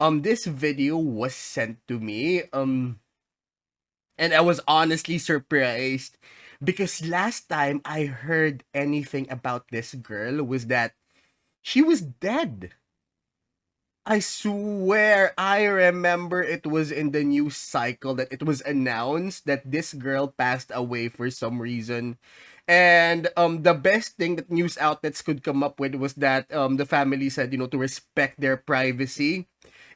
This video was sent to me, and I was honestly surprised because last time I heard anything about this girl was that she was dead. I swear I remember it was in the news cycle that it was announced that this girl passed away for some reason. And the best thing that news outlets could come up with was that the family said, to respect their privacy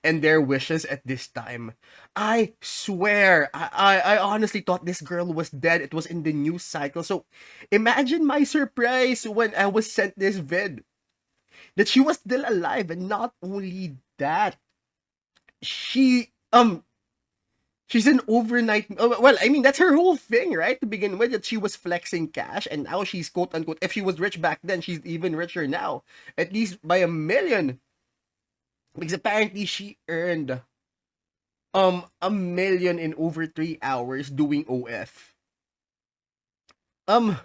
and their wishes at this time. I swear, I honestly thought this girl was dead. It was in the news cycle. So imagine my surprise when I was sent this vid that she was still alive, and not only that, she she's an overnight. Well, I mean that's her whole thing, right? To begin with, that she was flexing cash, and now she's quote unquote. If she was rich back then, she's even richer now, at least by 1 million, because apparently she earned 1 million in over 3 hours doing OF. Um,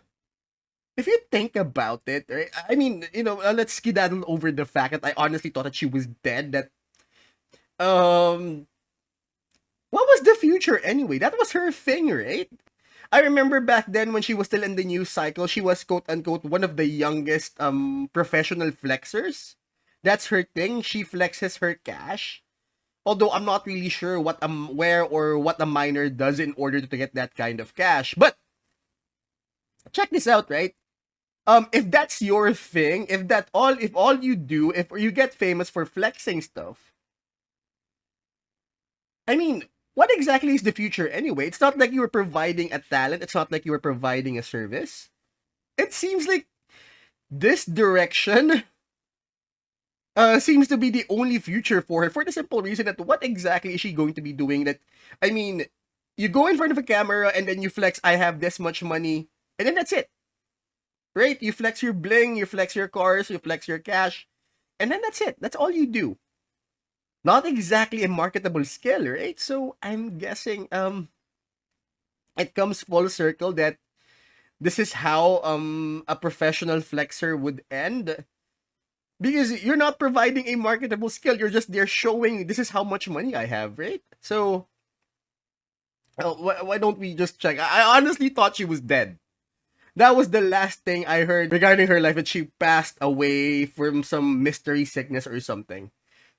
if you think about it, right? I mean, let's skedaddle over the fact that I honestly thought that she was dead. That um what was the future anyway? That was her thing, right? I remember back then when she was still in the news cycle, she was quote unquote one of the youngest professional flexers. That's her thing. She flexes her cash. Although I'm not really sure where or what a miner does in order to get that kind of cash. But check this out, right? If that's your thing, if all you do, if you get famous for flexing stuff, I mean, what exactly is the future anyway? It's not like you were providing a talent. It's not like you were providing a service. It seems like this direction seems to be the only future for her, for the simple reason that what exactly is she going to be doing? That, I mean, you go in front of a camera and then you flex, I have this much money, and then that's it. Right? You flex your bling, you flex your cars, you flex your cash, and then that's it. That's all you do. Not exactly a marketable skill, right? So I'm guessing it comes full circle that this is how a professional flexer would end, because you're not providing a marketable skill, you're just there showing this is how much money I have, right? So why don't we just check? I honestly thought she was dead. That was the last thing I heard regarding her life, that she passed away from some mystery sickness or something.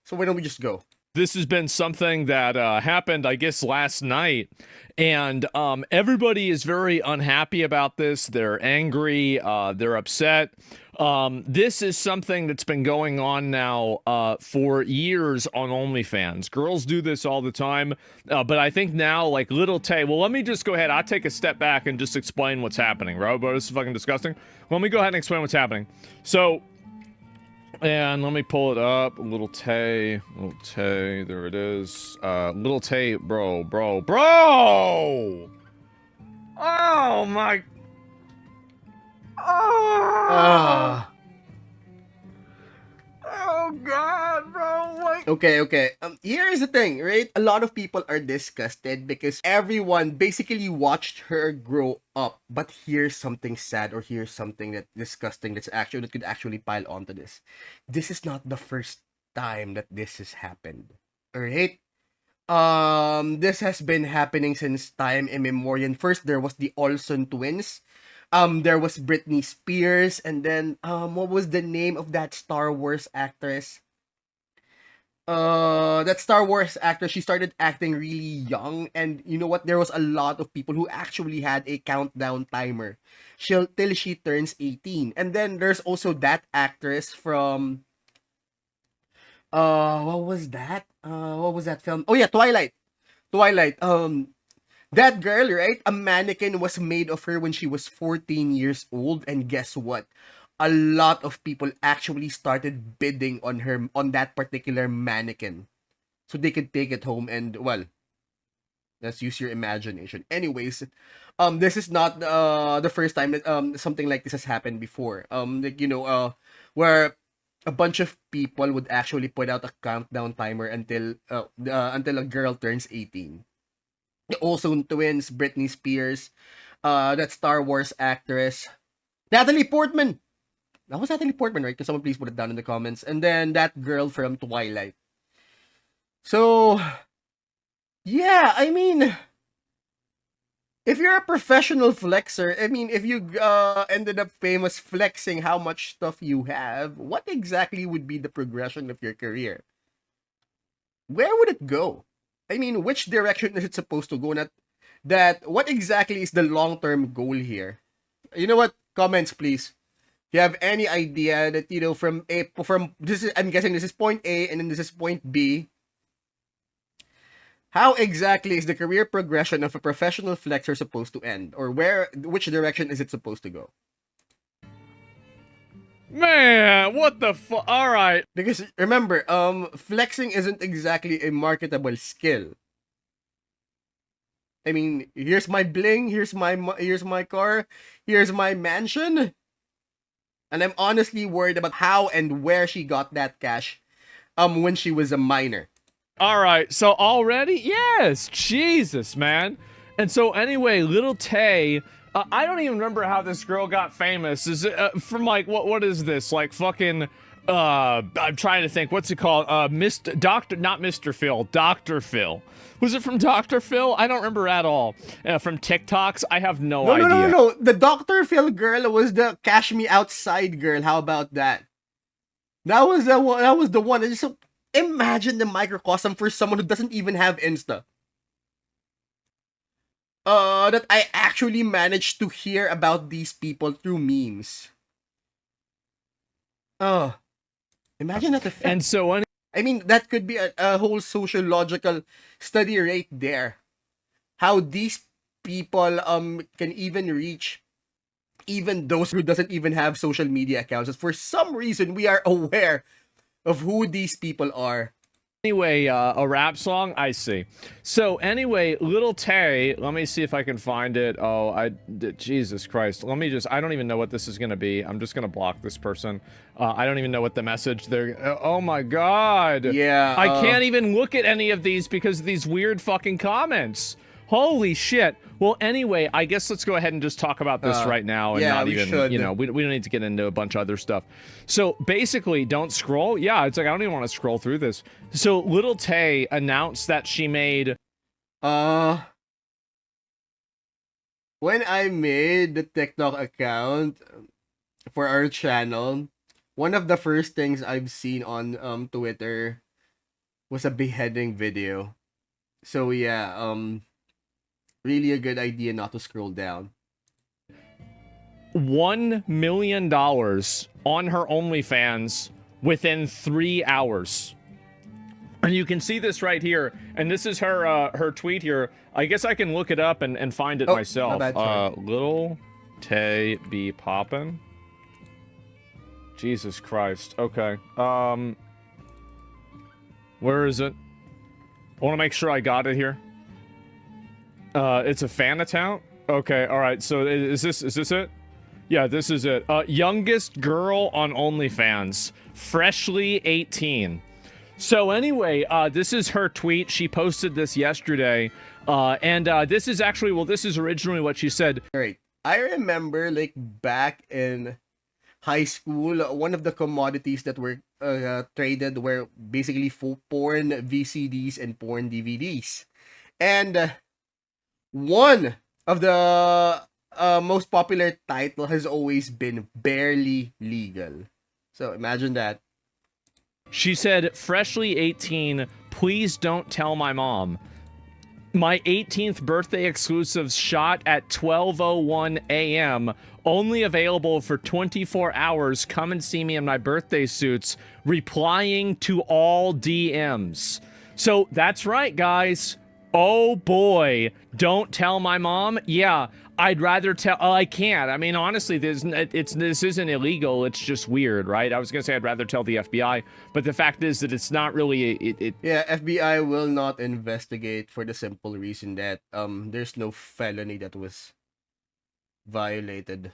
So why don't we just go? This has been something that happened, I guess, last night, and everybody is very unhappy about this. They're angry, they're upset. This is something that's been going on now for years on OnlyFans. Girls do this all the time, but I think now, like Little Tay, well, let me just go ahead. I'll take a step back and just explain what's happening, right? But this is fucking disgusting. Let me go ahead and explain what's happening. So, and let me pull it up. Little Tay, there it is. Little Tay, bro. Oh my. Oh. Oh god, bro. Like. Okay. Here's the thing, right? A lot of people are disgusted because everyone basically watched her grow up. But here's something sad, or here's something that disgusting that could actually pile onto this. This is not the first time that this has happened. Alright? This has been happening since time immemorial. First there was the Olsen twins. There was Britney Spears, and then what was the name of that Star Wars actress? That Star Wars actress, she started acting really young, and you know what? There was a lot of people who actually had a countdown timer till she turns 18. And then there's also that actress from what was that film? Oh yeah, Twilight. Twilight. That girl, right? A mannequin was made of her when she was 14 years old, and guess what? A lot of people actually started bidding on her, on that particular mannequin, so they could take it home. And well, let's use your imagination. Anyways, this is not the first time that something like this has happened before. Like where a bunch of people would actually put out a countdown timer until a girl turns 18. The Olsen twins, Britney Spears, that Star Wars actress, Natalie Portman. That was Natalie Portman, right? Can someone please put it down in the comments? And then that girl from Twilight. So, yeah, I mean, if you're a professional flexer, I mean, if you ended up famous flexing how much stuff you have, what exactly would be the progression of your career? Where would it go? I mean, which direction is it supposed to go? Not that. What exactly is the long-term goal here? You know what? Comments, please. If you have any idea that from this is, I'm guessing this is point A and then this is point B. How exactly is the career progression of a professional flexor supposed to end, or which direction is it supposed to go? Man, what the fuck? All right. Because remember, flexing isn't exactly a marketable skill. I mean, here's my bling, here's my car, here's my mansion, and I'm honestly worried about how and where she got that cash, when she was a minor. All right. So already, yes, Jesus, man. And so anyway, little Tay. I don't even remember how this girl got famous. Is it from like what is this? Like fucking I'm trying to think. What's it called? Mr. Doctor, not Mr. Phil, Dr. Phil. Was it from Dr. Phil? I don't remember at all. From TikToks, I have no idea. No. The Dr. Phil girl was the Cash Me Outside girl. How about that? That was the one. That was the one. Just imagine the microcosm for someone who doesn't even have Insta. That I actually managed to hear about these people through memes. Imagine that effect. And so I mean, that could be a whole sociological study right there. How these people can even reach even those who doesn't even have social media accounts. For some reason, we are aware of who these people are. Anyway, a rap song? I see. So anyway, little Tay, let me see if I can find it. Oh, Jesus Christ. Let me I don't even know what this is going to be. I'm just going to block this person. I don't even know what the message oh my God. Yeah. I can't even look at any of these because of these weird fucking comments. Holy shit. Well, anyway, I guess let's go ahead and just talk about this right now and not even, should. you know, we don't need to get into a bunch of other stuff. So basically, don't scroll. Yeah, it's like, I don't even want to scroll through this. So little Tay announced that she made... When I made the TikTok account for our channel, one of the first things I've seen on Twitter was a beheading video. So yeah, really a good idea not to scroll down. $1 million on her OnlyFans within 3 hours. And you can see this right here. And this is her her tweet here. I guess I can look it up and find it myself. My bad, Little Tay be poppin'. Jesus Christ. Okay. Where is it? I want to make sure I got it here. It's a fan account? Okay, alright, so is this it? Yeah, this is it. Youngest girl on OnlyFans. Freshly 18. So anyway, this is her tweet. She posted this yesterday. And this is actually, well, this is originally what she said. Alright, I remember like back in high school, one of the commodities that were traded were basically porn VCDs and porn DVDs. And one of the most popular title has always been Barely Legal. So imagine that. She said, freshly 18, please don't tell my mom. My 18th birthday exclusives shot at 12:01 a.m. Only available for 24 hours. Come and see me in my birthday suits. Replying to all DMs. So that's right, guys. Oh boy, don't tell my mom. Yeah, I'd rather tell. I can't. I mean, honestly, this isn't illegal. It's just weird, right? I was gonna say I'd rather tell the FBI, but the fact is that it's not really. Yeah, FBI will not investigate for the simple reason that there's no felony that was violated.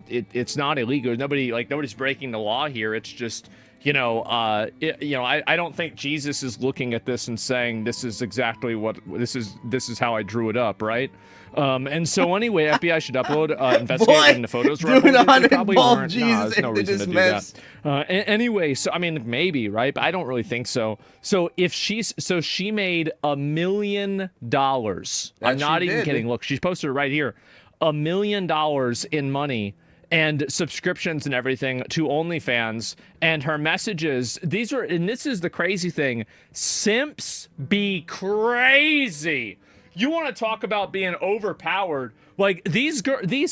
It's not illegal. Nobody's breaking the law here. It's just, I don't think Jesus is looking at this and saying this is exactly what this is how I drew it up, right? And so anyway, FBI should upload, investigate Boy, when the photos were do uploaded. They not probably involve weren't. Nah, Jesus there's no into reason this to do that. mess. Anyway, so I mean, maybe, right? But I don't really think so. So she made $1 million. I'm That she not even did. kidding. Look, she's posted it right here. $1 million in money and subscriptions and everything to OnlyFans, and her messages, and this is the crazy thing, simps be crazy. You want to talk about being overpowered? Like, these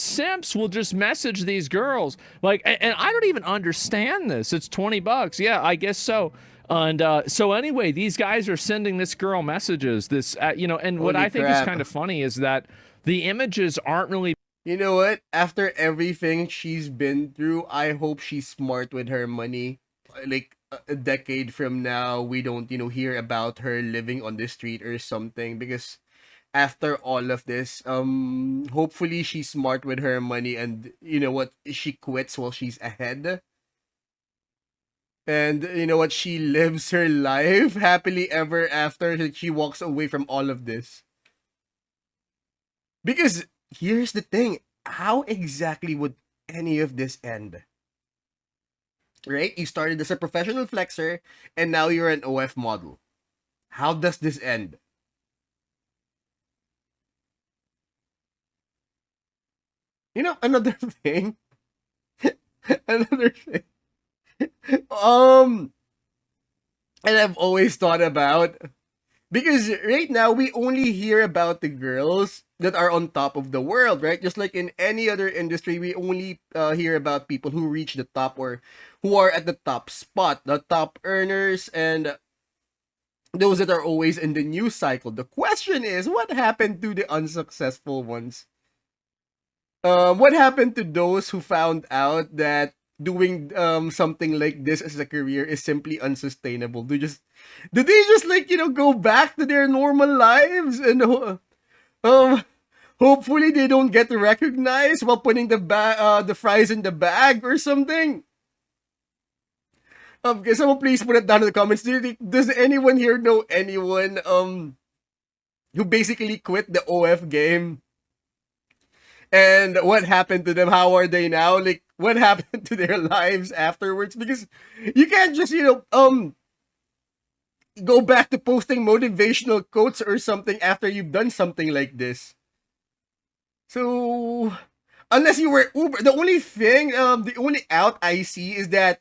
simps will just message these girls, like, and I don't even understand this. It's $20. Yeah, I guess so. And so anyway, these guys are sending this girl messages, and what Holy I think is crap. kind of funny is that the images aren't really. You know what? After everything she's been through, I hope she's smart with her money. Like a decade from now, we don't, hear about her living on the street or something, because after all of this, hopefully she's smart with her money, and you know what? She quits while she's ahead. And you know what? She lives her life happily ever after. She walks away from all of this. Because here's the thing, how exactly would any of this end? Right? You started as a professional flexer and now you're an OF model. How does this end? Another thing. Another thing. Um and I've always thought about, because right now we only hear about the girls that are on top of the world, right? Just like in any other industry, we only hear about people who reach the top, or who are at the top spot, the top earners, and those that are always in the news cycle. The question is, what happened to the unsuccessful ones? What happened to those who found out that doing something like this as a career is simply unsustainable? Did they just like go back to their normal lives, and um hopefully they don't get recognized while putting the fries in the bag or something? Okay, someone please put it down in the comments. Does anyone here know anyone who basically quit the OF game? And what happened to them? How are they now? Like, what happened to their lives afterwards? Because you can't just, go back to posting motivational quotes or something after you've done something like this. So, unless you were Uber, the only out I see is that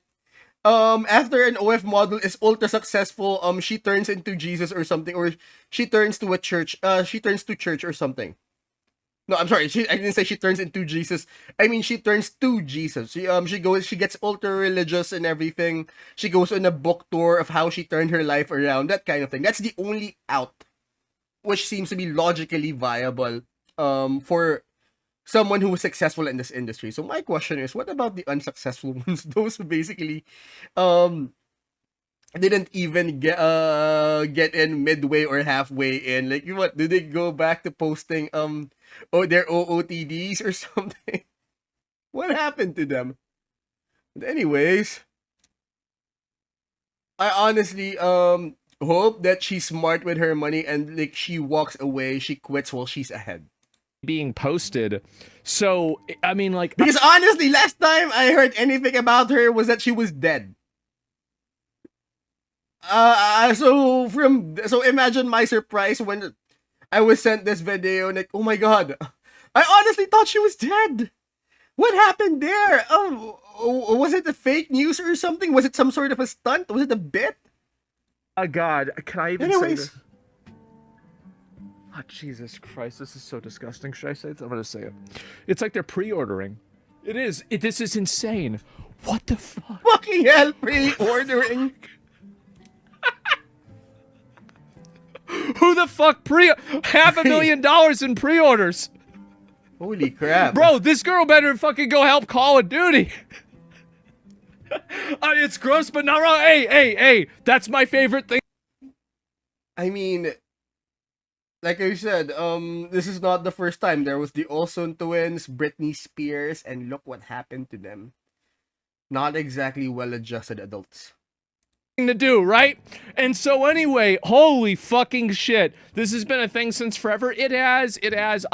after an OF model is ultra successful, she turns into Jesus or something, or she turns to church or something. No, I'm sorry. I didn't say she turns into Jesus. I mean, she turns to Jesus. She gets ultra religious and everything. She goes on a book tour of how she turned her life around, that kind of thing. That's the only out, which seems to be logically viable, for someone who was successful in this industry. So my question is, what about the unsuccessful ones? Those who basically, um, didn't even get in midway or halfway in. Like, what, did they go back to posting their OOTDs or something? What happened to them? But anyways, I honestly hope that she's smart with her money, and like she walks away, she quits while she's ahead. Being posted. So I mean, like, Because honestly, last time I heard anything about her was that she was dead. So imagine my surprise when I was sent this video, like, oh my god, I honestly thought she was dead. What happened there? Was it a fake news or something? Was it some sort of a stunt? Was it a bit? oh god, can I even say Anyways, this? Oh, Jesus Christ, this is so disgusting. Should I say it? I'm gonna say it. It's like they're pre-ordering. It is. This is insane. What the fuck? fucking hell, pre-ordering. Who the fuck $500,000 in pre-orders? Holy crap. Bro, this girl better fucking go help Call of Duty. It's gross, but not wrong. Hey, that's my favorite thing. I mean, like I said, this is not the first time. There was the Olsen twins, Britney Spears, and look what happened to them. Not exactly well-adjusted adults. To do, right? And so anyway, holy fucking shit. This has been a thing since forever. It has. I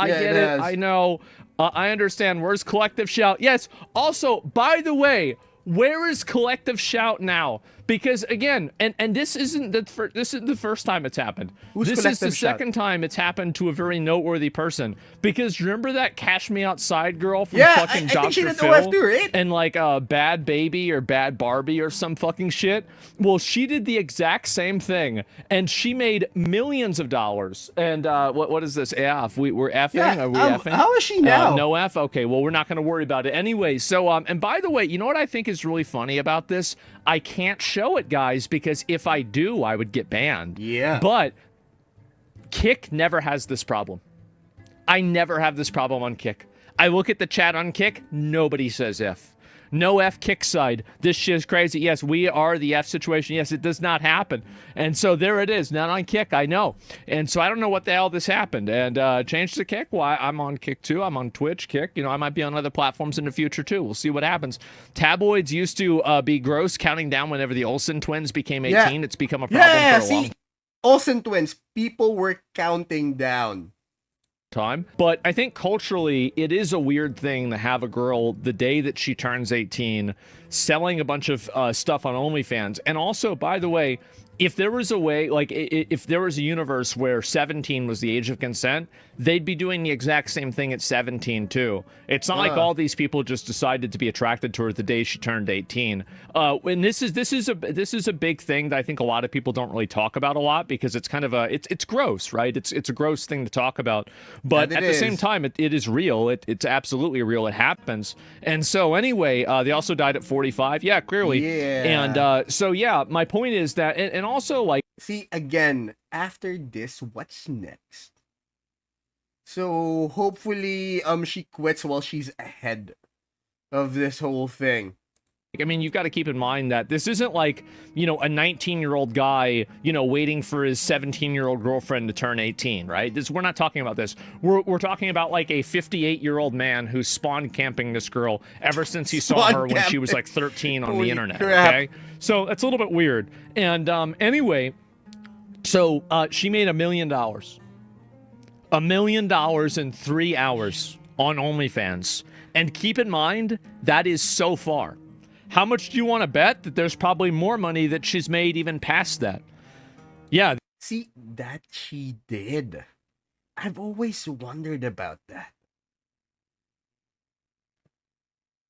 Yeah, it get it. has. I know. I understand. Where's Collective Shout? Yes. Also, by the way, where is Collective Shout now? Because again, and this isn't the first time it's happened. Who's This is the Collective Shout? second time it's happened to a very noteworthy person. Because remember that Cash Me Outside girl from Yeah, fucking I think she Dr. did Phil OF too, right? and like Bad Baby or Bad Barbie or some fucking shit? Well, she did the exact same thing, and she made millions of dollars. And what is this? F? We're effing? Yeah, Are we effing? how is she now? No F? Okay, well, we're not going to worry about it. Anyway, so, and by the way, you know what I think is really funny about this? I can't show it, guys, because if I do, I would get banned. Yeah. But Kick never has this problem. I never have this problem on Kick. I look at the chat on Kick, nobody says F. No F Kick side. This shit is crazy. Yes, we are the F situation. Yes, it does not happen. And so there it is. Not on Kick, I know. And so I don't know what the hell this happened. And change to Kick. Well, I'm on Kick too. I'm on Twitch, Kick. You know, I might be on other platforms in the future too. We'll see what happens. Tabloids used to be gross, counting down whenever the Olsen twins became 18. Yeah. It's become a problem Yeah, for a long see, Olsen twins, people were counting down. time. But I think culturally, it is a weird thing to have a girl the day that she turns 18 selling a bunch of stuff on OnlyFans. And also, by the way, if there was a way, like if there was a universe where 17 was the age of consent, they'd be doing the exact same thing at 17 too. It's not like all these people just decided to be attracted to her the day she turned 18. And this is a big thing that I think a lot of people don't really talk about a lot because it's kind of it's gross, right? It's a gross thing to talk about, but at the same time, it is real. It's absolutely real. It happens. And so anyway, they also died at 45. Yeah, clearly. Yeah. And so yeah, my point is that, and also like, see, again, after this, what's next? So hopefully she quits while she's ahead of this whole thing. I mean, you've got to keep in mind that this isn't like, you know, a 19-year-old guy, you know, waiting for his 17-year-old girlfriend to turn 18, right? We're not talking about this. We're talking about like a 58-year-old man who's spawn camping this girl ever since he saw her when she was like 13 on the internet, crap. okay? So that's a little bit weird. And anyway, so she made $1 million. $1 million in 3 hours on OnlyFans. And keep in mind, that is so far. How much do you want to bet that there's probably more money that she's made even past that? Yeah. See, that she did. I've always wondered about that.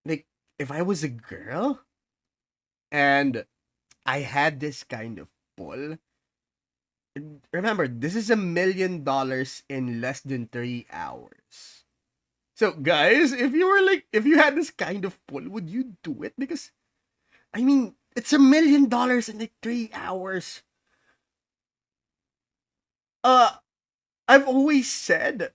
Like, if I was a girl and I had this kind of pull, remember, this is $1 million in less than 3 hours. So, guys, if you had this kind of pull, would you do it? Because, I mean, it's $1 million in like 3 hours. I've always said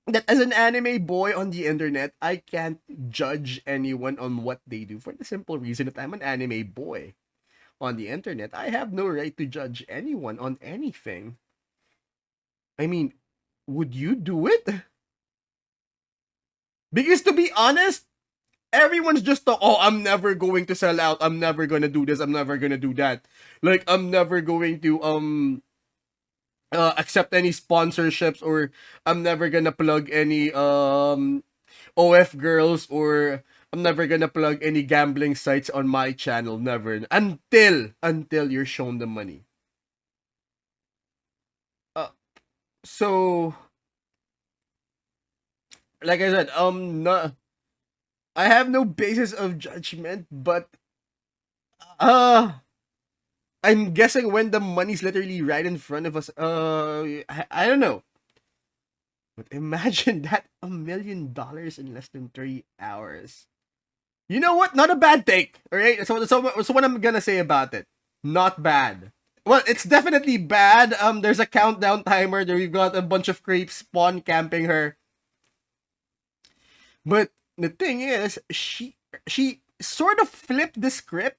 that as an anime boy on the internet, I can't judge anyone on what they do for the simple reason that I'm an anime boy on the internet. I have no right to judge anyone on anything. I mean, would you do it? Because to be honest, everyone's just I'm never going to sell out. I'm never gonna do this. I'm never gonna do that. Like, I'm never going to accept any sponsorships, or I'm never gonna plug any OF girls, or I'm never gonna plug any gambling sites on my channel. Never, until you're shown the money. So, like I said, no, I have no basis of judgment, but I'm guessing when the money's literally right in front of us, I don't know. But imagine that, $1 million in less than 3 hours. You know what? Not a bad take. All right. So what I'm gonna say about it. Not bad. Well, it's definitely bad. There's a countdown timer. There we've got a bunch of creeps spawn camping her. But the thing is, she sort of flipped the script.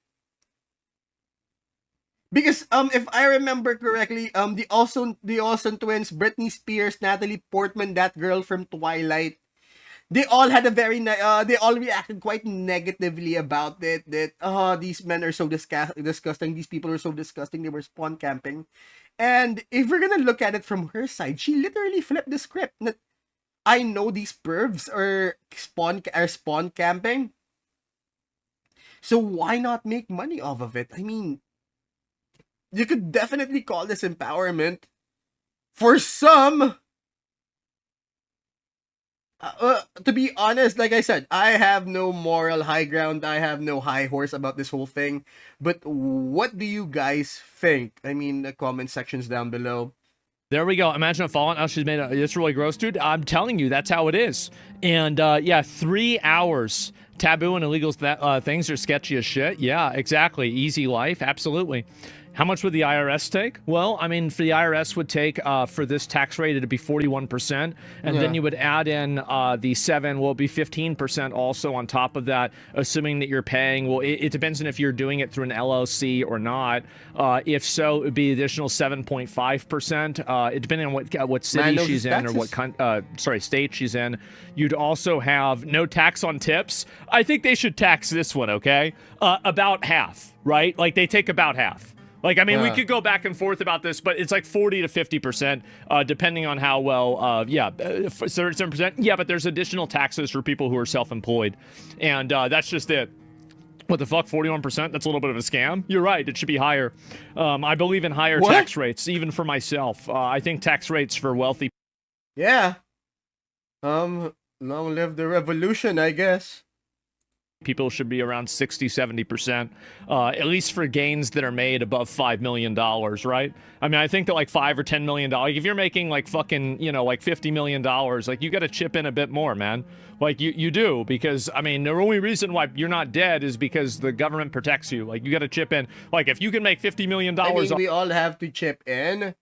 Because if I remember correctly, the Olsen twins, Britney Spears, Natalie Portman, that girl from Twilight, they all had a very they all reacted quite negatively about it, that these men are so disgusting, these people are so disgusting, they were spawn camping. And if we're gonna look at it from her side, she literally flipped the script that I know these pervs are spawn camping, so why not make money off of it? I mean, you could definitely call this empowerment for some. To be honest, like I said, I have no moral high ground. I have no high horse about this whole thing. But what do you guys think? I mean, the comment sections down below. There we go. Imagine a Fallout. Now she's made a, it's really gross, dude. I'm telling you, that's how it is. And yeah, 3 hours. Taboo and illegal things are sketchy as shit. Yeah, exactly. Easy life. Absolutely. How much would the IRS take? Well, I mean, for the IRS would take, for this tax rate, it'd be 41%. And then you would add in the 7, will be 15% also on top of that, assuming that you're paying. Well, it depends on if you're doing it through an LLC or not. If so, it would be additional 7.5%. Depending on what city she's in or what state she's in. You'd also have no tax on tips. I think they should tax this one, okay? About half, right? Like, they take about half. Like, I mean, we could go back and forth about this, but it's like 40 to 50%, depending on how well, 37%. Yeah, but there's additional taxes for people who are self-employed. And that's just it. What the fuck, 41%? That's a little bit of a scam. You're right, it should be higher. I believe in higher tax rates, even for myself. I think tax rates for wealthy. Yeah. Long live the revolution, I guess. People should be around 60-70%, at least for gains that are made above $5 million, right? I mean, I think that like $5 or $10 million, if you're making like fucking, you know, like $50 million, like you got to chip in a bit more, man. Like you do, because I mean, the only reason why you're not dead is because the government protects you. Like you got to chip in. Like if you can make $50 million, I mean, we all have to chip in,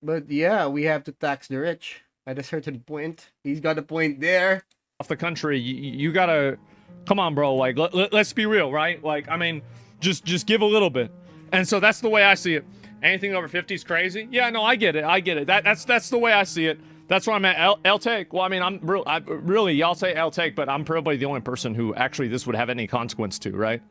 but yeah, we have to tax the rich at a certain point. He's got a point there. Off the country, you gotta, come on, bro. Like let's be real, right? Like I mean, just give a little bit. And so that's the way I see it. Anything over 50 is crazy. Yeah, no, I get it. That's the way I see it. That's where I'm at. I'll take. Well, I mean, really, y'all say I'll take, but I'm probably the only person who actually this would have any consequence to, right?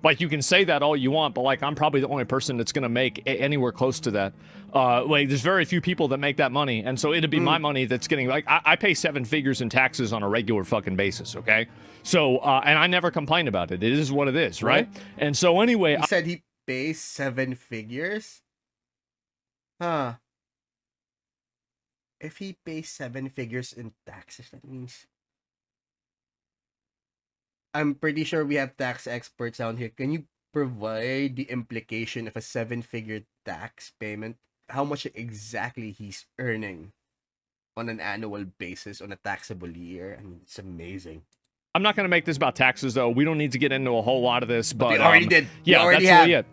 Like, you can say that all you want, but, like, I'm probably the only person that's going to make anywhere close to that. Like, there's very few people that make that money, and so it'd be my money that's getting, like, I pay 7 figures in taxes on a regular fucking basis, okay? So, and I never complain about it. It is what it is, right? And so, anyway... He said he pays 7 figures? Huh. If he pays 7 figures in taxes, that means... I'm pretty sure we have tax experts down here. Can you provide the implication of a 7-figure tax payment? How much exactly he's earning on an annual basis on a taxable year? I mean, it's amazing. I'm not going to make this about taxes, though. We don't need to get into a whole lot of this, but we already did. Yeah, that's really it.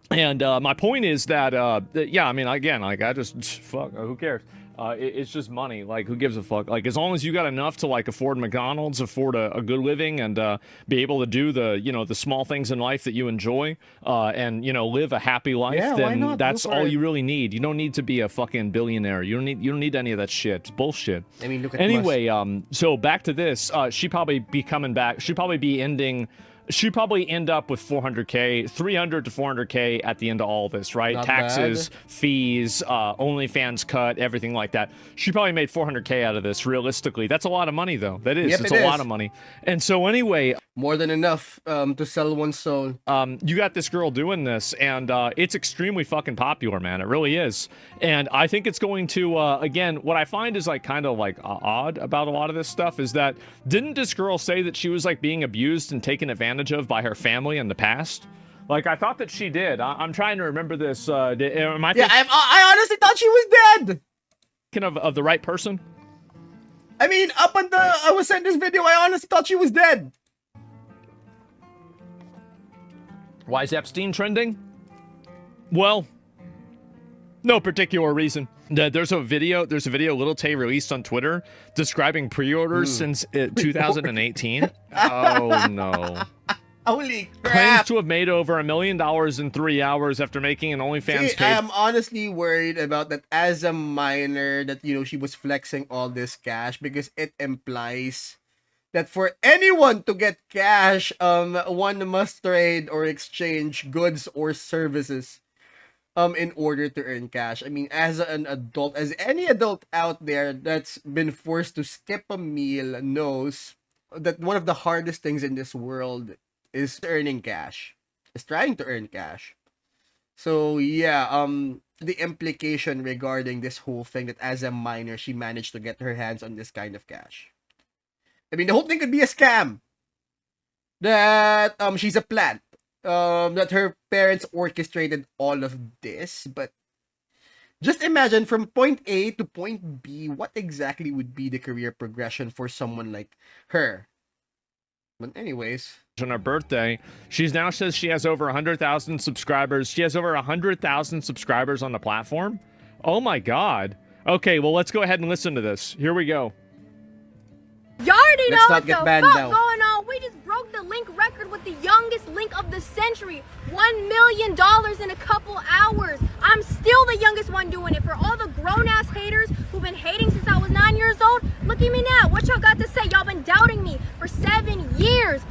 And my point is that, yeah, I mean, again, like, I just, fuck, who cares? It's just money. Like, who gives a fuck? Like, as long as you got enough to, like, afford McDonald's, afford a good living, and be able to do the, you know, the small things in life that you enjoy, and, you know, live a happy life, then that's all you really need. You don't need to be a fucking billionaire. You don't need any of that shit. It's bullshit. I mean, look at anyway, so back to this. She'd probably be coming back. She'd probably be ending... She'd probably end up with 400K, 300 to 400K at the end of all this, right? Not Taxes, bad. fees, OnlyFans cut, everything like that. She probably made 400K out of this, realistically. That's a lot of money, though. That is. Yep, it's it a is. lot of money. And so anyway... More than enough to sell one's soul. You got this girl doing this, and it's extremely fucking popular, man. It really is. And I think it's going to, again, what I find is, like, kind of, like, odd about a lot of this stuff is that, didn't this girl say that she was, like, being abused and taken advantage of by her family in the past? Like, I thought that she did. I'm trying to remember this. Am I I honestly thought she was dead! thinking of the right person? I mean, up until I was sent this video, I honestly thought she was dead. Why is Epstein trending? Well, no particular reason. There's a video Little Tay released on Twitter describing pre-orders since 2018. Oh no. Holy Claims crap! to have made over $1 million in 3 hours after making an OnlyFans See, page. I'm honestly worried about that as a minor that, you know, she was flexing all this cash because it implies that for anyone to get cash, one must trade or exchange goods or services in order to earn cash. I mean, as an adult, as any adult out there that's been forced to skip a meal knows that one of the hardest things in this world is earning cash. Is trying to earn cash. So yeah, the implication regarding this whole thing that as a minor she managed to get her hands on this kind of cash. I mean, the whole thing could be a scam. That she's a plant. That her parents orchestrated all of this, but just imagine from point A to point B, what exactly would be the career progression for someone like her? But anyways, on her birthday. She's now says she has over 100,000 subscribers. She has over 100,000 subscribers on the platform. Oh my god. Okay, well, let's go ahead and listen to this. Here we go. You already know let's what not the get fuck banned now. going on. We just broke the link record with the youngest link of the century. $1 million in a couple hours. I'm still the youngest one doing it. For all the grown-ass haters who've been hating since I was 9 years old, look at me now. What y'all got to say? Y'all been doubting me for 7 years.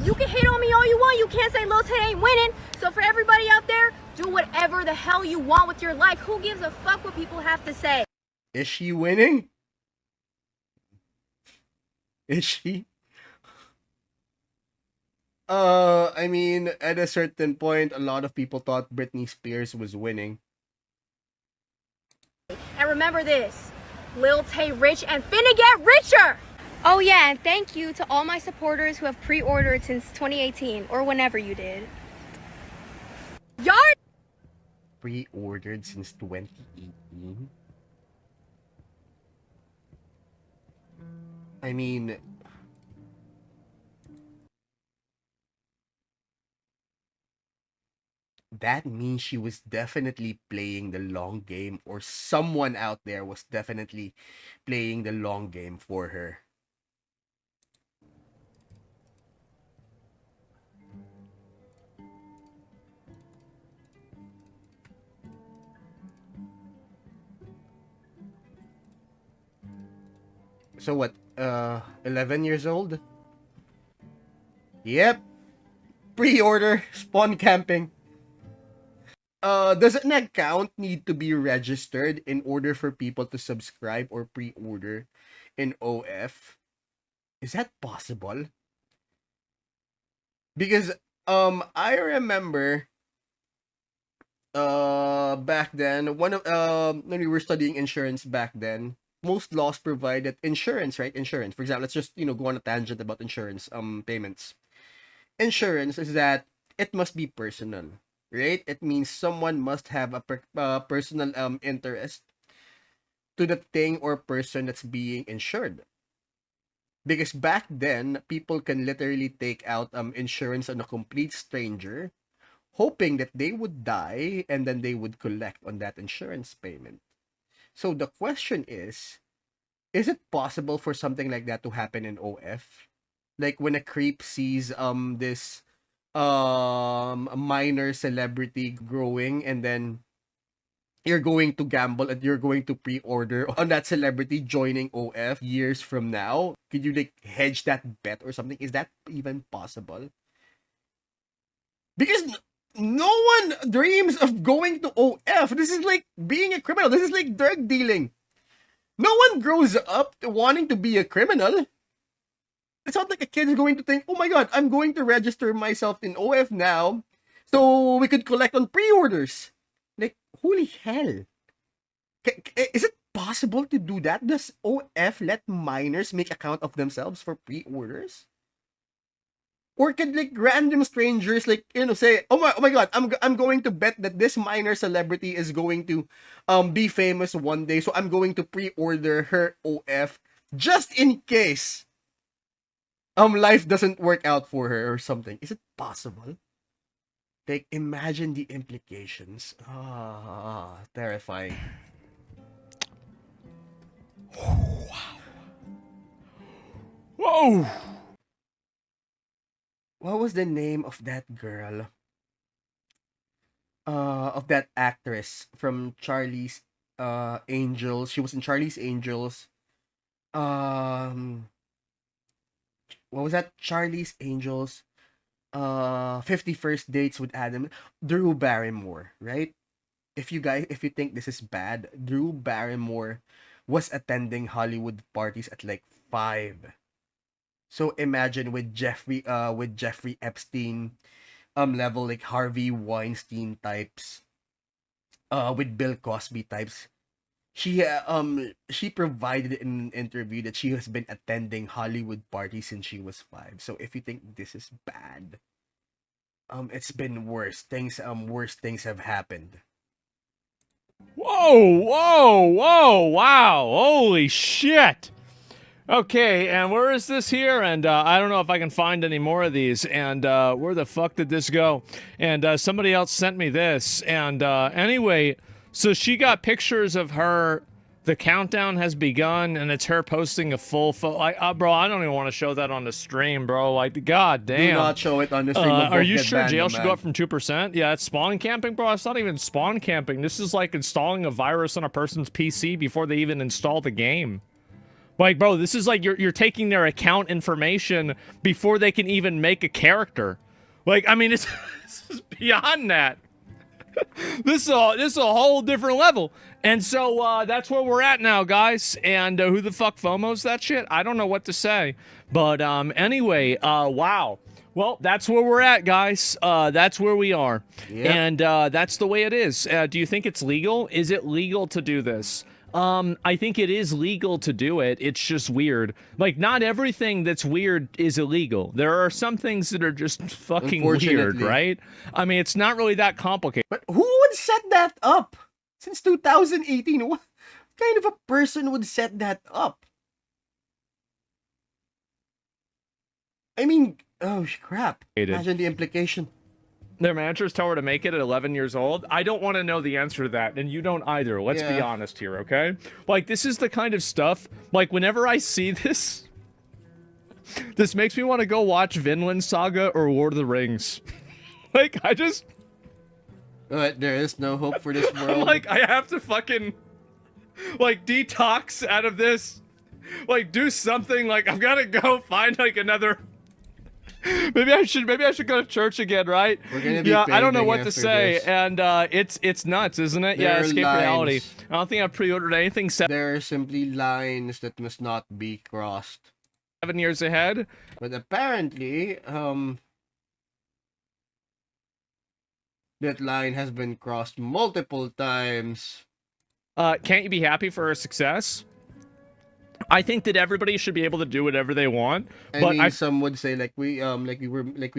You can hate on me all you want. You can't say Lil Tay ain't winning. So for everybody out there, do whatever the hell you want with your life. Who gives a fuck what people have to say? Is she winning? Is she? I mean, at a certain point, a lot of people thought Britney Spears was winning. And remember this, Lil Tay rich and finna get richer! Oh yeah, and thank you to all my supporters who have pre-ordered since 2018, or whenever you did. Yard! Pre-ordered since 2018? I mean, that means she was definitely playing the long game, or someone out there was definitely playing the long game for her. So what, 11 years old? Yep. Pre-order, spawn camping. Does an account need to be registered in order for people to subscribe or pre-order in OF? Is that possible? Because I remember back then when we were studying insurance back then, most laws provide that insurance, right? Insurance. For example, let's just, you know, go on a tangent about insurance payments. Insurance is that it must be personal, right? It means someone must have a personal interest to the thing or person that's being insured. Because back then, people can literally take out insurance on a complete stranger, hoping that they would die and then they would collect on that insurance payment. So the question is it possible for something like that to happen in OF? Like when a creep sees this a minor celebrity growing, and then you're going to gamble and you're going to pre-order on that celebrity joining OF years from now. Could you like hedge that bet or something? Is that even possible? Because no one dreams of going to OF. This is like being a criminal. This is like drug dealing. No one grows up wanting to be a criminal. It's not like a kid is going to think, oh my god, I'm going to register myself in OF now so we could collect on pre-orders. Like, holy hell. Is it possible to do that? Does OF let minors make account of themselves for pre-orders? Or can like random strangers like, you know, say, oh my god, I'm going to bet that this minor celebrity is going to be famous one day, so I'm going to pre-order her OF just in case life doesn't work out for her or something. Is it possible? Like, imagine the implications. Terrifying. Whoa! what was the name of that girl? Of that actress from Charlie's Angels. She was in Charlie's Angels. Um, what was that? Charlie's Angels. 51st Dates with Adam. Drew Barrymore, right? If you think this is bad, Drew Barrymore was attending Hollywood parties at like 5. So imagine with Jeffrey Epstein level, like Harvey Weinstein types, with Bill Cosby types. She provided in an interview that she has been attending Hollywood parties since she was 5. So if you think this is bad, it's been worse. Worse things have happened. Whoa, whoa, whoa, wow, holy shit. Okay, and where is this here? And I don't know if I can find any more of these. And where the fuck did this go? And somebody else sent me this. And anyway, so she got pictures of her. The countdown has begun, and it's her posting a full photo. Like, bro, I don't even want to show that on the stream, bro. Like, god damn. Do not show it on the stream. Are you sure jail should go up from 2%? Yeah, it's spawn camping, bro. It's not even spawn camping. This is like installing a virus on a person's PC before they even install the game. Like, bro, this is like you're taking their account information before they can even make a character. Like, I mean, this is beyond that. This is a whole different level. And so that's where we're at now, guys. And who the fuck FOMOs that shit? I don't know what to say. But anyway, wow. Well, that's where we're at, guys. That's where we are. Yep. And that's the way it is. Do you think it's legal? Is it legal to do this? I think it is legal to do it. It's just weird. Like, not everything that's weird is illegal. There are some things that are just fucking weird, right? I mean, it's not really that complicated. But who would set that up? Since 2018, what kind of a person would set that up? I mean, oh crap. Imagine the implication. Their managers tell her to make it at 11 years old. I don't want to know the answer to that, and you don't either. Let's be honest here, okay? Like, this is the kind of stuff, like, whenever I see this, this makes me want to go watch Vinland Saga or Lord of the Rings. Like, I just... But there is no hope for this world. Like, I have to fucking, like, detox out of this. Like, do something. Like, I've got to go find, like, another... Maybe I should go to church again, right? We're gonna be I don't know what to say, this. And it's nuts, isn't it? There yeah, escape lines. reality. I don't think I've pre-ordered anything. There are simply lines that must not be crossed. 7 years ahead. But apparently, that line has been crossed multiple times. Can't you be happy for her success? I think that everybody should be able to do whatever they want. But some would say, like we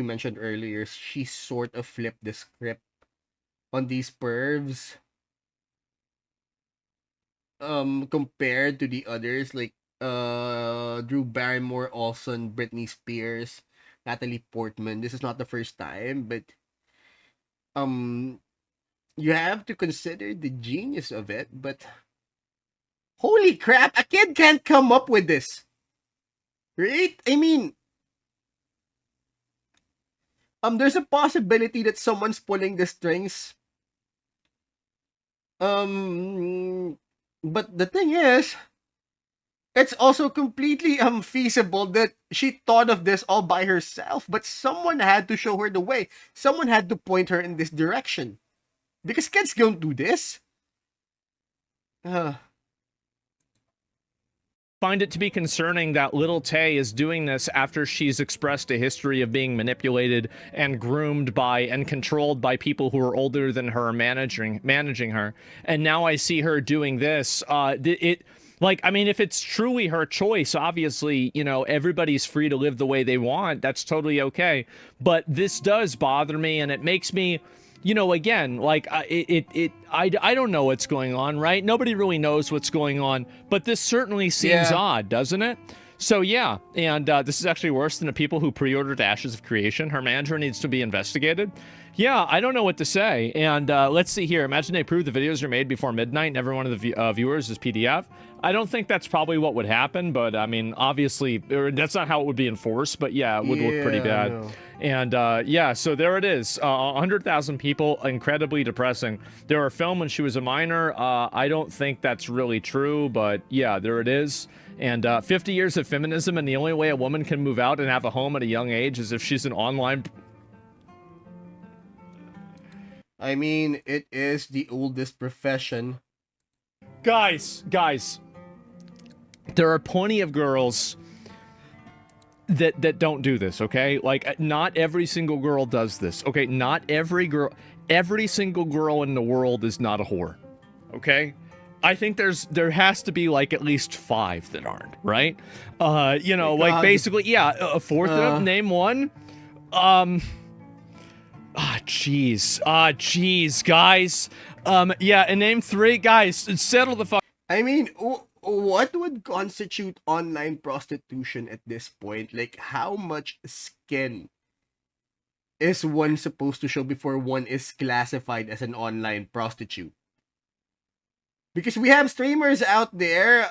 mentioned earlier, she sort of flipped the script on these pervs. Compared to the others, like Drew Barrymore, Olsen, Britney Spears, Natalie Portman. This is not the first time, but you have to consider the genius of it, but holy crap, a kid can't come up with this. Right? I mean, there's a possibility that someone's pulling the strings. But the thing is, it's also completely feasible that she thought of this all by herself, but someone had to show her the way. Someone had to point her in this direction. Because kids don't do this. Find it to be concerning that little Tay is doing this after she's expressed a history of being manipulated and groomed by and controlled by people who are older than her, managing her. And now I see her doing this. Like, I mean, if it's truly her choice, obviously, you know, everybody's free to live the way they want. That's totally okay. But this does bother me, and it makes me, you know, again, like, I don't know what's going on, right? Nobody really knows what's going on, but this certainly seems odd, doesn't it? So, yeah, and this is actually worse than the people who pre-ordered Ashes of Creation. Her manager needs to be investigated. Yeah, I don't know what to say. And let's see here. Imagine they prove the videos are made before midnight and every one of the viewers is PDF. I don't think that's probably what would happen, but I mean, obviously, that's not how it would be enforced, but yeah, it would look pretty bad. No. And yeah, so there it is. 100,000 people, incredibly depressing. There were filmed when she was a minor. I don't think that's really true, but yeah, there it is. And 50 years of feminism, and the only way a woman can move out and have a home at a young age is if she's an online... I mean, it is the oldest profession. Guys, there are plenty of girls that don't do this, okay? Like, not every single girl does this, okay? Not every single girl in the world is not a whore, okay? I think there has to be, like, at least 5 that aren't, right? You know, like, basically, yeah, a fourth of them, name one. Jeez, guys. Yeah, and name 3, guys, settle the fuck. I mean, what would constitute online prostitution at this point? Like, how much skin is one supposed to show before one is classified as an online prostitute? Because we have streamers out there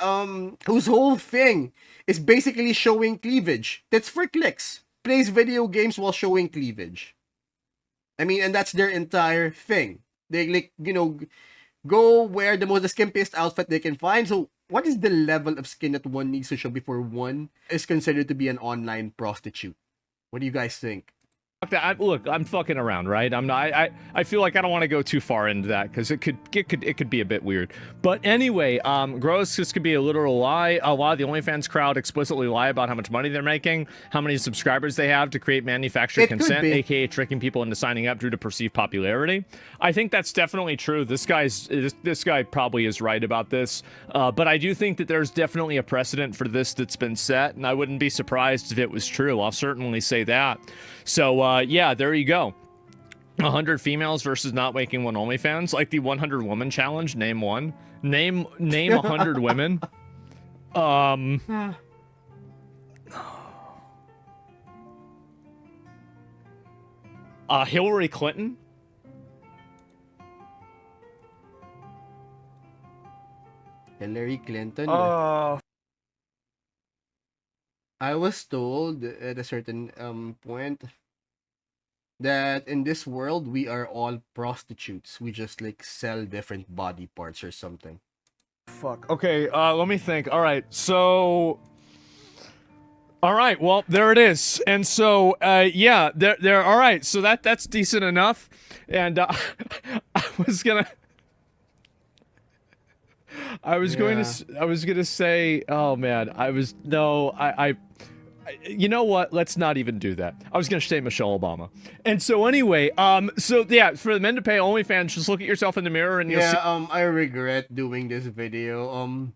whose whole thing is basically showing cleavage. That's for clicks. Plays video games while showing cleavage. I mean, and that's their entire thing. They, like, you know, go wear the skimpiest outfit they can find. So what is the level of skin that one needs to show before one is considered to be an online prostitute? What do you guys think? Look, I'm fucking around, right? I'm not. I feel like I don't want to go too far into that because it could be a bit weird. But anyway, gross. This could be a literal lie. A lot of the OnlyFans crowd explicitly lie about how much money they're making, how many subscribers they have to create manufactured consent, aka tricking people into signing up due to perceived popularity. I think that's definitely true. This guy probably is right about this. But I do think that there's definitely a precedent for this that's been set, and I wouldn't be surprised if it was true. I'll certainly say that. So, yeah, there you go. 100 females versus not making one OnlyFans. Like the 100 woman challenge. Name one. Name 100 women. Hillary Clinton. Hillary Clinton? I was told at a certain point that in this world we are all prostitutes. We just like sell different body parts or something. Fuck. Okay, let me think. All right, so... All right, well, there it is. And so, yeah, there. All right, so that's decent enough. And I was gonna... I was going to say, oh man, you know what? Let's not even do that. I was going to say Michelle Obama. And so anyway, so yeah, for the men to pay OnlyFans, just look at yourself in the mirror and you'll see. I regret doing this video.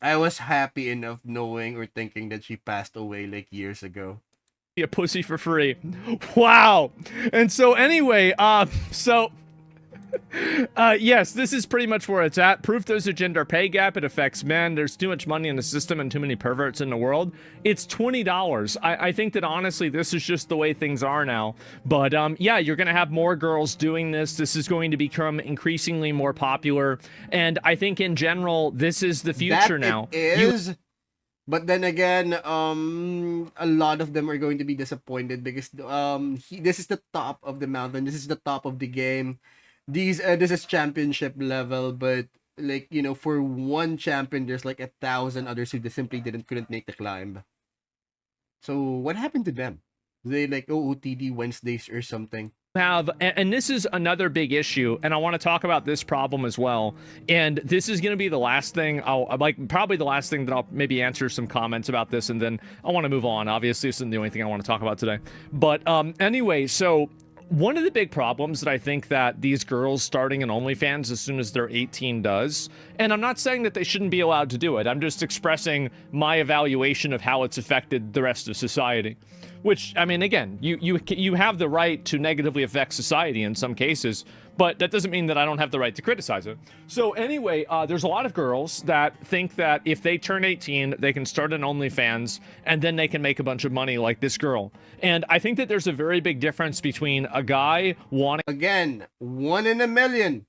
I was happy enough knowing or thinking that she passed away like years ago. A pussy for free. Wow. And so anyway, yes, this is pretty much where it's at. Proof there's a gender pay gap. It affects men. There's too much money in the system and too many perverts in the world. It's $20. I think that honestly, this is just the way things are now. But yeah, you're going to have more girls doing this. This is going to become increasingly more popular. And I think in general, this is the future now. It is. But then again, a lot of them are going to be disappointed because this is the top of the mountain. This is the top of the game. This is championship level, but like, you know, for one champion, there's like 1,000 others who simply couldn't make the climb. So what happened to them? They like OOTD Wednesdays or something? And this is another big issue, and I want to talk about this problem as well. And this is going to be the last thing probably the last thing that I'll maybe answer some comments about this, and then I want to move on. Obviously, this isn't the only thing I want to talk about today. But anyway, so one of the big problems that I think that these girls starting in OnlyFans as soon as they're 18 does, and I'm not saying that they shouldn't be allowed to do it, I'm just expressing my evaluation of how it's affected the rest of society. which, I mean, again, you have the right to negatively affect society in some cases, but that doesn't mean that I don't have the right to criticize it. So anyway, there's a lot of girls that think that if they turn 18, they can start an OnlyFans and then they can make a bunch of money like this girl. And I think that there's a very big difference between a guy wanting... Again, 1 in a million.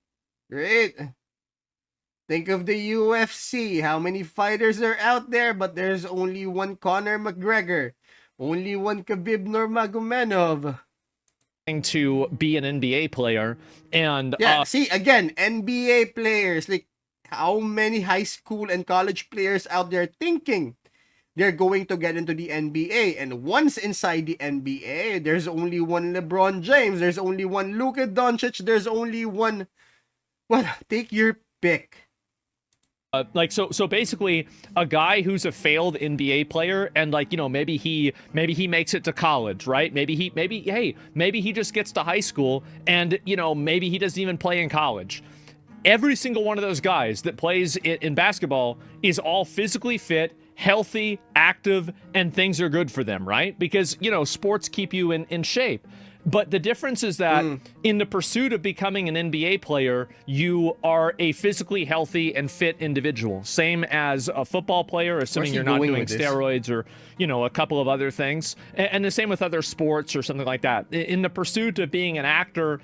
Great. Think of the UFC. How many fighters are out there? But there's only one Conor McGregor. Only one Khabib Nurmagomedov. To be an NBA player. And yeah, see, again, NBA players. Like, how many high school and college players out there thinking they're going to get into the NBA? And once inside the NBA, there's only one LeBron James. There's only one Luka Doncic. There's only one... Well, take your pick. So basically a guy who's a failed NBA player and, like, you know, maybe he makes it to college, right? Maybe he just gets to high school and, you know, maybe he doesn't even play in college. Every single one of those guys that plays in basketball is all physically fit, healthy, active, and things are good for them, right? Because, you know, sports keep you in shape. But the difference is that in the pursuit of becoming an NBA player, you are a physically healthy and fit individual. Same as a football player, assuming you're not doing steroids or, you know, a couple of other things. And the same with other sports or something like that. In the pursuit of being an actor,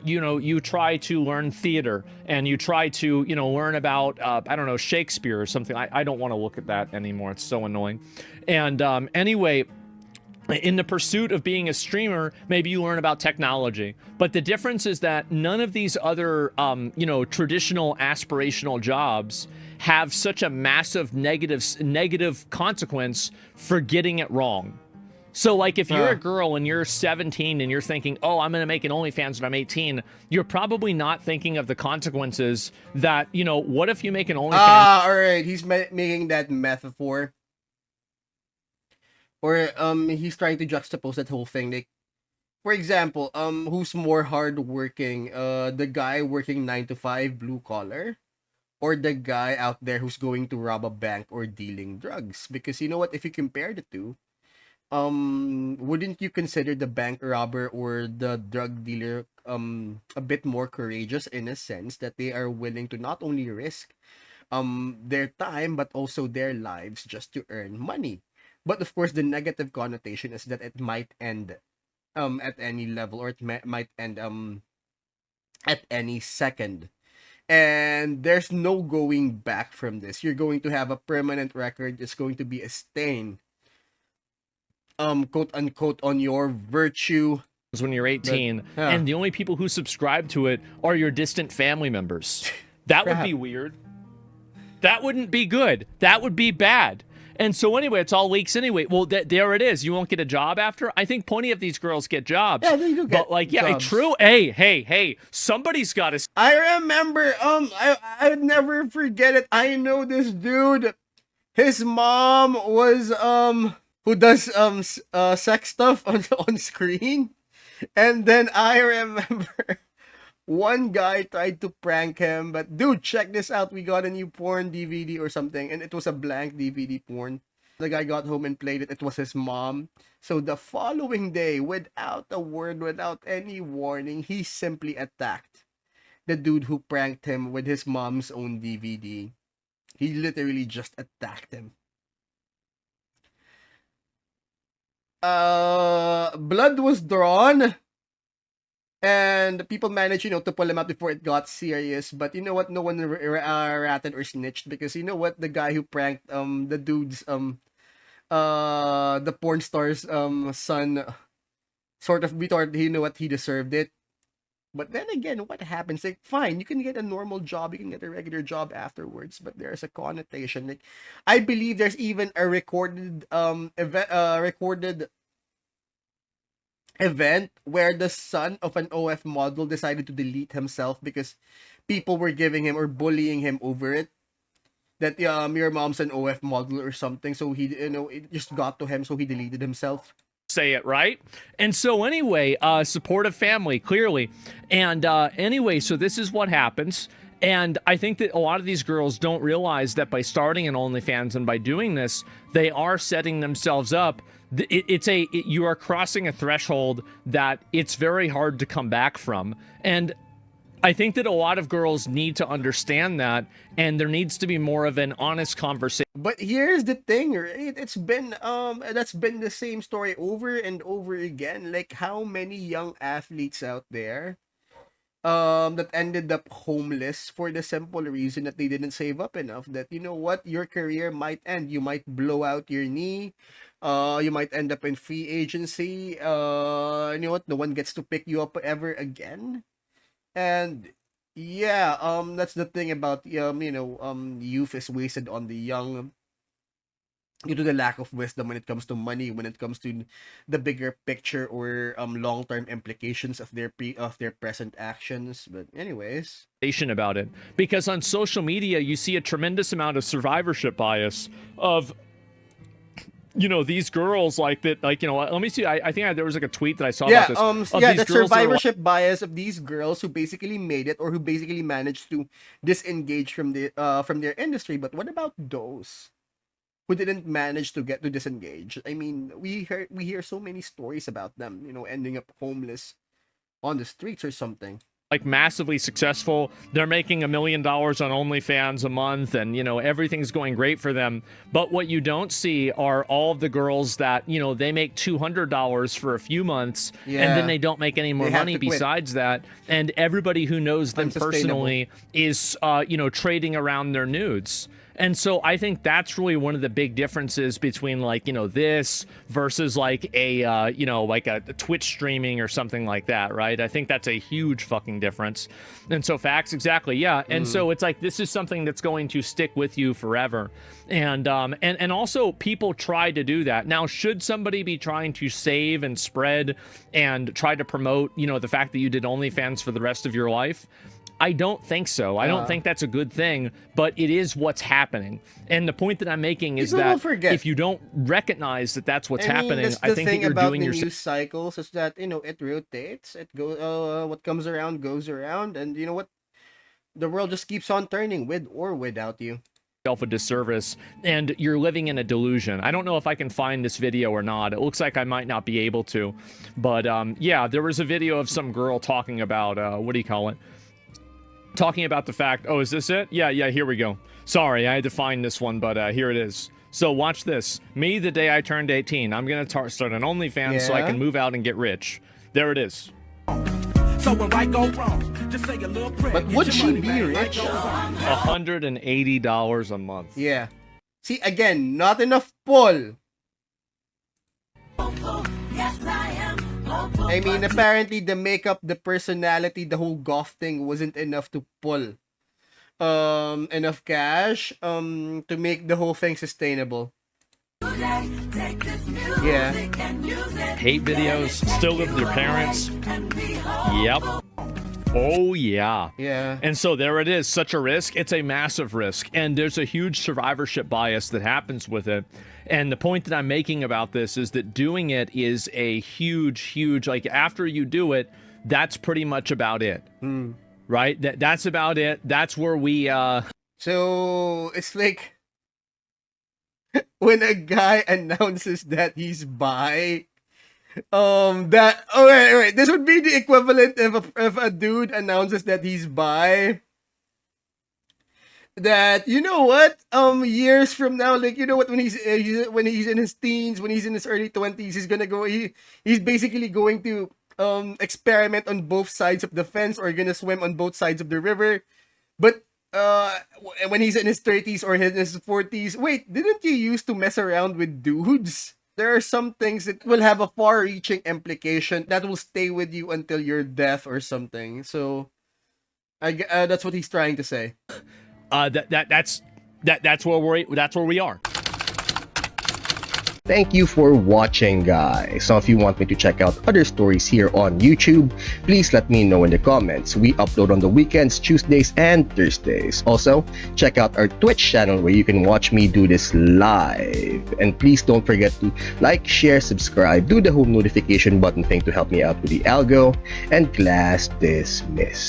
you know, you try to learn theater and you try to, you know, learn about, I don't know, Shakespeare or something. I don't want to look at that anymore. It's so annoying. And anyway... In the pursuit of being a streamer, maybe you learn about technology. But the difference is that none of these other, you know, traditional aspirational jobs have such a massive negative consequence for getting it wrong. So, like, if you're a girl and you're 17 and you're thinking, oh, I'm going to make an OnlyFans when I'm 18, you're probably not thinking of the consequences that, you know, what if you make an OnlyFans? All right. He's making that metaphor. Or he's trying to juxtapose that whole thing. Like, for example, who's more hardworking? The guy working 9 to 5 blue collar, or the guy out there who's going to rob a bank or dealing drugs? Because you know what, if you compare the two, wouldn't you consider the bank robber or the drug dealer a bit more courageous in a sense that they are willing to not only risk their time but also their lives just to earn money? But of course, the negative connotation is that it might end at any level, or it might end at any second. And there's no going back from this. You're going to have a permanent record. It's going to be a stain, quote unquote, on your virtue. When you're 18, and the only people who subscribe to it are your distant family members. That would be weird. That wouldn't be good. That would be bad. And so anyway, it's all leaks anyway. Well, there it is. You won't get a job after? I think plenty of these girls get jobs. Yeah, they do get But, like, yeah, jobs. true. Hey, somebody's got to... I remember, I would never forget it. I know this dude. His mom was, who does, sex stuff on screen. And then I remember... One guy tried to prank him, but dude, check this out. We got a new porn DVD or something, and it was a blank DVD porn. The guy got home and played it. It was his mom. So the following day, without a word, without any warning, he simply attacked the dude who pranked him with his mom's own DVD. He literally just attacked him. Blood was drawn. And people managed, you know, to pull him out before it got serious. But you know what? No one ratted or snitched, because you know what? The guy who pranked the dude's the porn star's son, sort of, we thought, you know what, he deserved it. But then again, what happens? Like, fine, you can get a normal job, you can get a regular job afterwards, but there's a connotation. Like, I believe there's even a recorded event where the son of an OF model decided to delete himself because people were giving him or bullying him over it. That your mom's an OF model or something, so he, you know, it just got to him, so he deleted himself. Say it right. And so anyway, supportive family, clearly. And anyway, so this is what happens. And I think that a lot of these girls don't realize that by starting an OnlyFans and by doing this, they are setting themselves up. You are crossing a threshold that it's very hard to come back from. And I think that a lot of girls need to understand that, and there needs to be more of an honest conversation. But here's the thing, right? It's been that's been the same story over and over again. Like, how many young athletes out there that ended up homeless for the simple reason that they didn't save up enough, that, you know what, your career might end, you might blow out your knee, you might end up in free agency, you know what, no one gets to pick you up ever again. And yeah, that's the thing about youth is wasted on the young due to the lack of wisdom when it comes to money, when it comes to the bigger picture or long-term implications of their present actions. But anyways, about it, because on social media you see a tremendous amount of survivorship bias of these girls like that, like, let me see, I think there was like a tweet that I saw about this. The survivorship bias of these girls who basically made it, or who basically managed to disengage from their industry. But what about those who didn't manage to get to disengage? I mean, we hear so many stories about them, ending up homeless on the streets or something. Like, massively successful. They're making $1 million on OnlyFans a month, and everything's going great for them. But what you don't see are all of the girls that they make $200 for a few months, and then they don't make any more money besides that. And everybody who knows them personally is trading around their nudes. And so I think that's really one of the big differences between, like, this versus like a like a Twitch streaming or something like that, right? I think that's a huge fucking difference. And so facts, exactly, yeah. And so it's like, this is something that's going to stick with you forever. And also people try to do that. Now, should somebody be trying to save and spread and try to promote, the fact that you did OnlyFans for the rest of your life? I don't think so. I don't think that's a good thing, but it is what's happening. And the point that I'm making is that if you don't recognize that that's what's happening, I think that you're doing your news cycles is that, it rotates. It goes, what comes around goes around, and you know what? The world just keeps on turning with or without you. A disservice, and you're living in a delusion. I don't know if I can find this video or not. It looks like I might not be able to, but yeah, there was a video of some girl talking about what do you call it? Talking about the fact, oh, is this it? Yeah, here we go. Sorry, I had to find this one, but here it is. So watch this. Me, the day I turned 18. I'm gonna start an OnlyFans so I can move out and get rich. There it is. So when right go wrong, just say a little prayer. But would she be rich? $180 a month. Yeah. See, again, not enough pull. I mean, apparently the makeup, the personality, the whole goth thing wasn't enough to pull enough cash to make the whole thing sustainable. Yeah. Hate videos, still live with your parents. Yep. Oh yeah. Yeah. And so there it is, such a risk. It's a massive risk, and there's a huge survivorship bias that happens with it. And the point that I'm making about this is that doing it is a huge, like, after you do it, that's pretty much about it. Right? That's about it. That's where we So it's like when a guy announces that he's bi, wait, this would be the equivalent if a dude announces that he's bi. That, you know what, years from now, like, you know what, when he's in his teens, when he's in his early 20s, he's basically going to experiment on both sides of the fence, or gonna swim on both sides of the river. But when he's in his 30s or in his 40s, wait, didn't you used to mess around with dudes? There are some things that will have a far-reaching implication that will stay with you until your death or something. So that's what he's trying to say. That's where we are. Thank you for watching, guys. So if you want me to check out other stories here on YouTube, please let me know in the comments. We upload on the weekends, Tuesdays and Thursdays. Also, check out our Twitch channel where you can watch me do this live. And please don't forget to like, share, subscribe, do the whole notification button thing to help me out with the algo, and class dismissed.